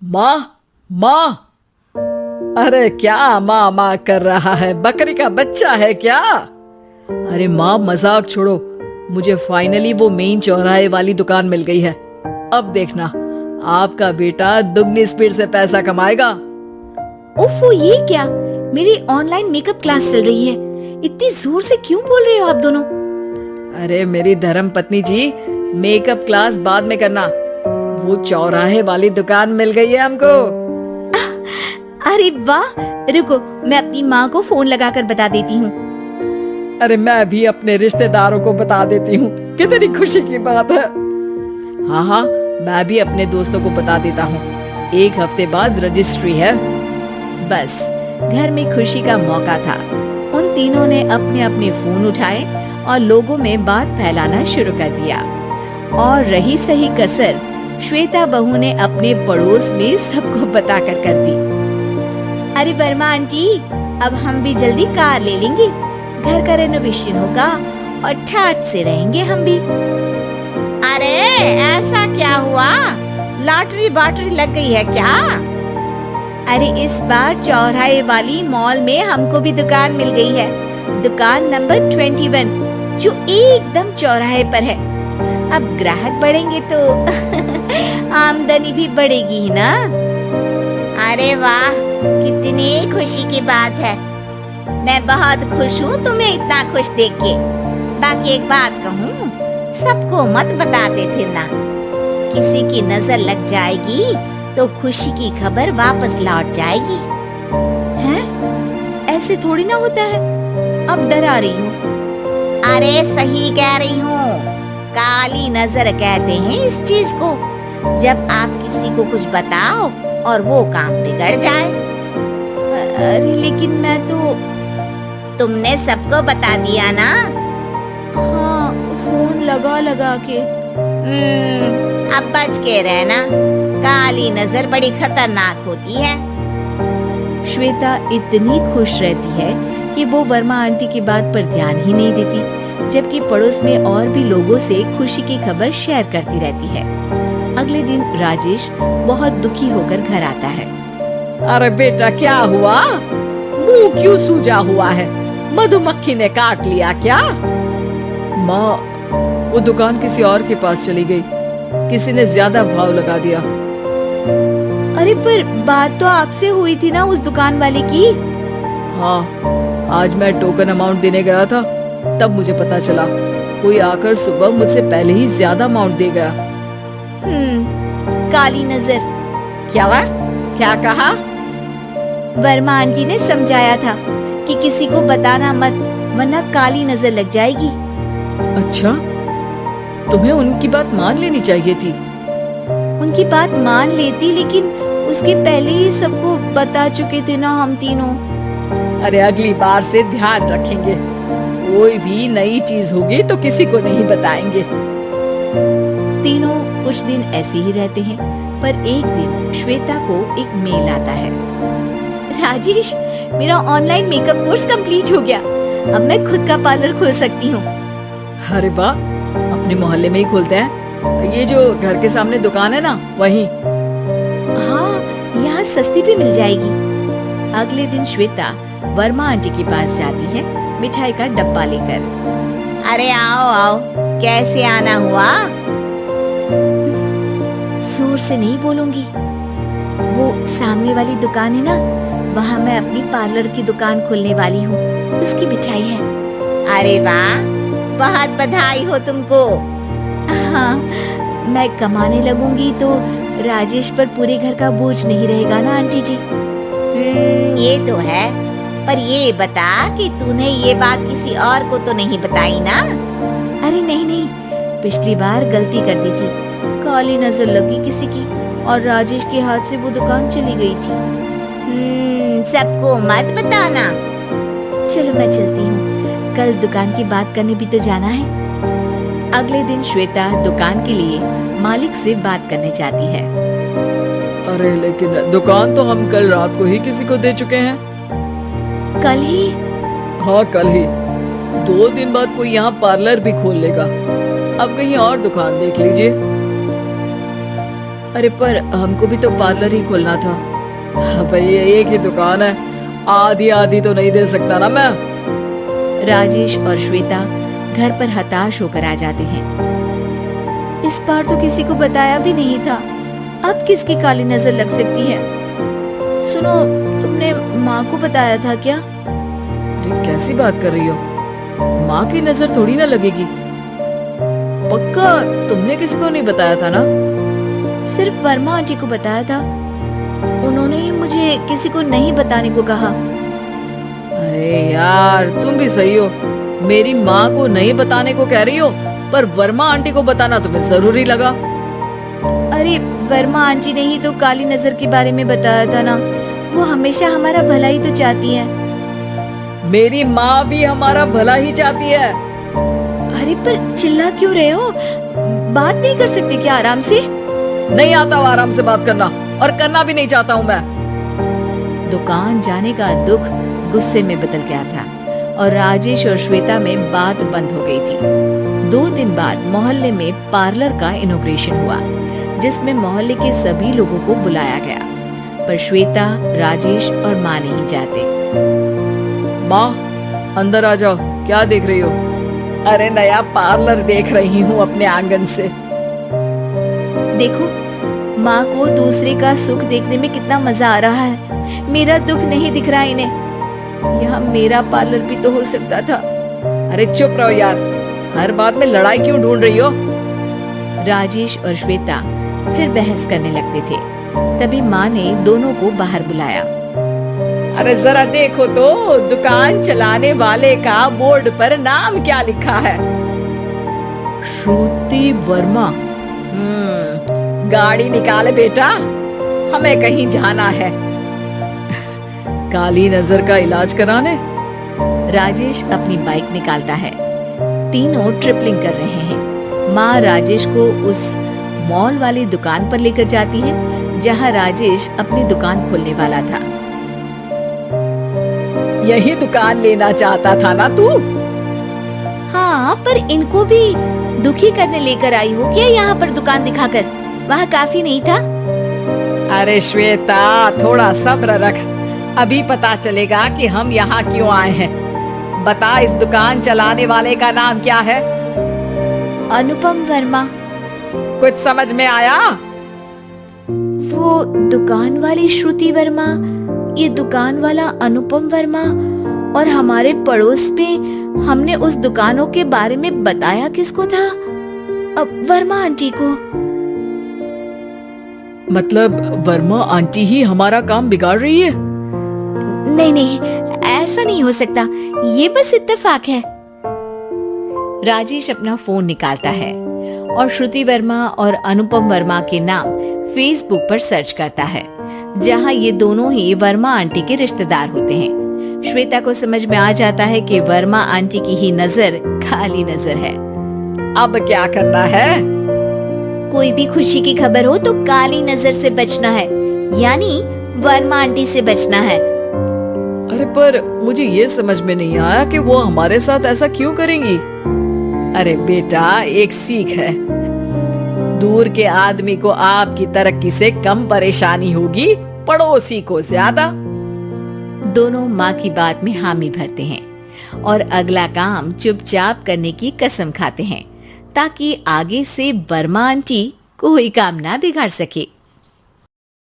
माँ, माँ। अरे क्या माँ माँ कर रहा है? बकरी का बच्चा है क्या? अरे माँ, मजाक छोड़ो। मुझे फाइनली वो मेन चौराहे वाली दुकान मिल गई है। अब देखना, आपका बेटा दुगनी स्पीड से पैसा कमाएगा। ओफो, ये क्या? मेरी ऑनलाइन मेकअप क्लास चल रही है। इतनी जोर से क्यों बोल रहे हो आप दोनों? अरे मेरी धर्म पत्नी जी, मेकअप क्लास बाद में करना। वो चौराहे वाली दुकान मिल गई है हमको। अरे वाह, रुको, मैं अपनी माँ को फोन लगाकर बता देती हूँ। अरे मैं भी अपने रिश्तेदारों को बता देती हूँ। कितनी खुशी की बात है। हाँ हाँ, मैं भी अपने दोस्तों को बता देता हूँ। 1 हफ्ते बाद रजिस्ट्री है। बस, घर में खुशी का मौका था। उन तीनों ने अपने अपने फोन उठाए और लोगों में बात फैलाना शुरू कर दिया। और रही सही कसर, श्वेता बहू ने अपने पड़ोस में सबको बताकर कर दी। अरे वर्मा आंटी, अब हम भी जल्दी कार ले लेंगे। घर का रेनोवेशन होगा और ठाट से रहेंगे हम भी। अरे ऐसा क्या हुआ? लॉटरी बाटरी लग गई है क्या? अरे इस बार चौराहे वाली मॉल में हमको भी दुकान मिल गई है। दुकान नंबर 21, जो एकदम चौराहे पर है। अब ग्राहक बढ़ेंगे तो आमदनी भी बढ़ेगी ही ना। अरे वाह, कितनी खुशी की बात है। मैं बहुत खुश हूँ तुम्हें इतना खुश देख के। बाकी एक बात कहूँ, सबको मत बताते फिरना। किसी की नजर लग जाएगी तो खुशी की खबर वापस लौट जाएगी। हैं? ऐसे थोड़ी ना होता है। अब डरा रही हूँ। अरे सही कह रही हूँ, काली नजर कहते हैं इस चीज को। जब आप किसी को कुछ बताओ और वो काम बिगड़ जाए। अरे लेकिन मैं तो... तुमने सबको बता दिया ना? हाँ, फोन लगा लगा के। अब बच के रहना, काली नजर बड़ी खतरनाक होती है। श्वेता इतनी खुश रहती है कि वो वर्मा आंटी की बात पर ध्यान ही नहीं देती, जबकि पड़ोस में और भी लोगों से खुशी की खबर शेयर करती रहती है। अगले दिन राजेश बहुत दुखी होकर घर आता है। अरे बेटा, क्या हुआ? मुंह क्यों सूजा हुआ है? मधुमक्खी ने काट लिया क्या? माँ, वो दुकान किसी और के पास चली गई। किसी ने ज्यादा भाव लगा दिया। अरे पर बात तो आपसे हुई थी ना उस दुकान वाले की? हाँ, आज मैं टोकन अमाउंट देने गया था, तब मुझे पता चला। कोई आकर सुबह मुझसे पहले ही ज्यादा अमाउंट दे गया। काली नजर। क्या हुआ? क्या कहा? वर्मा आंटी ने समझाया था कि किसी को बताना मत, वरना काली नजर लग जाएगी। अच्छा, तुम्हें उनकी बात मान लेनी चाहिए थी। उनकी बात मान लेती, लेकिन उसके पहले ही सबको बता चुके थे ना हम तीनों। अरे अगली बार से ध्यान रखेंगे। कोई भी नई चीज होगी तो किसी को नहीं बताएंगे। तीनों कुछ दिन ऐसे ही रहते हैं, पर एक दिन श्वेता को एक मेल आता है। राजेश, मेरा ऑनलाइन मेकअप कोर्स कंप्लीट हो गया। अब मैं खुद का पार्लर खोल सकती हूँ। अरे वाह, अपने मोहल्ले में ही खोलते हैं। ये जो घर के सामने दुकान है ना, वहीं। हाँ, यहाँ सस्ती भी मिल जाएगी। अगले दिन श्वेता वर्मा आंटी के पास जाती है, मिठाई का डब्बा लेकर। अरे आओ आओ, कैसे आना हुआ? जोर से नहीं बोलूंगी। वो सामने वाली दुकान है ना, वहाँ मैं अपनी पार्लर की दुकान खोलने वाली हूँ। उसकी मिठाई है। अरे वाह, बहुत बधाई हो तुमको। हाँ, मैं कमाने लगूंगी तो राजेश पर पूरे घर का बोझ नहीं रहेगा ना आंटी जी। ये तो है, पर ये बता कि तूने ये बात किसी और को तो नहीं बताई ना? अरे नहीं नहीं, पिछली बार गलती कर दी थी। काली नजर लगी किसी की और राजेश के हाथ से वो दुकान चली गई थी। सबको मत बताना। चलो मैं चलती हूँ, कल दुकान की बात करने भी तो जाना है। अगले दिन श्वेता दुकान के लिए मालिक से बात करने जाती है। अरे लेकिन दुकान तो हम कल रात को ही किसी को दे चुके हैं। कल ही? हाँ, कल ही। 2 दिन बाद कोई यहाँ पार्लर भी खोल लेगा। अब कहीं और दुकान देख लीजिए। अरे पर हमको भी तो पार्लर ही खोलना था। भाई एक ही दुकान है, आधी आधी तो नहीं दे सकता ना मैं। राजेश और श्वेता घर पर हताश होकर आ जाते हैं। इस बार तो किसी को बताया भी नहीं था, अब किसकी काली नजर लग सकती है? सुनो, तुमने माँ को बताया था क्या? अरे कैसी बात कर रही हो, माँ की नजर थोड़ी ना लगेगी। पक्का तुमने किसी को नहीं बताया था ना? सिर्फ वर्मा आंटी को बताया था, उन्होंने ही मुझे किसी को नहीं बताने को कहा। अरे यार तुम भी सही हो, मेरी माँ को नहीं बताने को कह रही हो, पर वर्मा आंटी को बताना तुम्हें जरूरी लगा। अरे वर्मा आंटी ने ही तो काली नजर के बारे में बताया था ना, वो हमेशा हमारा भला ही तो चाहती है। मेरी माँ भी हमारा भला ही चाहती है। अरे पर चिल्ला क्यों रहे हो? बात नहीं कर सकते क्या आराम से? नहीं आता वो आराम से बात करना, और करना भी नहीं चाहता हूँ मैं। दुकान जाने का दुख गुस्से में बदल गया था और राजेश और श्वेता में बात बंद हो गई थी। 2 दिन बाद मोहल्ले में पार्लर का इनॉग्रेशन हुआ, जिसमें मोहल्ले के सभी लोगों को बुलाया गया, पर श्वेता, राजेश और माँ नहीं जाते। माँ अंदर आ जाओ, क्या देख रही हो? अरे नया पार्लर देख रही हूँ अपने आंगन से। देखो, माँ को दूसरे का सुख देखने में कितना मजा आ रहा है, मेरा दुख नहीं दिख रहा इन्हें। यहाँ मेरा पार्लर भी तो हो सकता था। अरे चुप रहो यार, हर बात में लड़ाई क्यों ढूंढ रही हो? राजेश और श्वेता फिर बहस करने लगते थे। तभी माँ ने दोनों को बाहर बुलाया। अरे जरा देखो तो, दुकान चलाने वाले का बोर्ड पर नाम क्या लिखा है? श्रुति वर्मा। गाड़ी निकाले बेटा, हमें कहीं जाना है। काली नजर का इलाज कराने। राजेश अपनी बाइक निकालता है। तीनों ट्रिपलिंग कर रहे हैं। माँ राजेश को उस मॉल वाली दुकान पर लेकर जाती है जहाँ राजेश अपनी दुकान खोलने वाला था। यही दुकान लेना चाहता था ना तू? हाँ, पर इनको भी दुखी करने लेकर आई हो क्या यहाँ पर दुकान दिखाकर? वहाँ काफी नहीं था? अरे श्वेता थोड़ा सब्र रख, अभी पता चलेगा कि हम यहाँ क्यों आए हैं। बता, इस दुकान चलाने वाले का नाम क्या है? अनुपम वर्मा। कुछ समझ में आया? वो दुकान वाली श्रुति वर्मा, ये दुकान वाला अनुपम वर्मा, और हमारे पड़ोस में हमने उस दुकानों के बारे में बताया किसको था? वर्मा आंटी को। मतलब वर्मा आंटी ही हमारा काम बिगाड़ रही है? नहीं नहीं, ऐसा नहीं हो सकता, ये बस इत्तेफाक है। राजेश अपना फोन निकालता है और श्रुति वर्मा और अनुपम वर्मा के नाम फेसबुक पर सर्च करता है, जहां ये दोनों ही वर्मा आंटी के रिश्तेदार होते हैं। श्वेता को समझ में आ जाता है कि वर्मा आंटी की ही नजर काली नजर है। अब क्या करना है? कोई भी खुशी की खबर हो तो काली नजर से बचना है, यानी वर्मा आंटी से बचना है। अरे पर मुझे ये समझ में नहीं आया कि वो हमारे साथ ऐसा क्यों करेंगी। अरे बेटा, एक सीख है, दूर के आदमी को आपकी तरक्की से कम परेशानी होगी, पड़ोसी को ज्यादा। दोनों माँ की बात में हामी भरते हैं और अगला काम चुपचाप करने की कसम खाते हैं, ताकि आगे से वर्मा आंटी कोई काम ना बिगाड़ सके।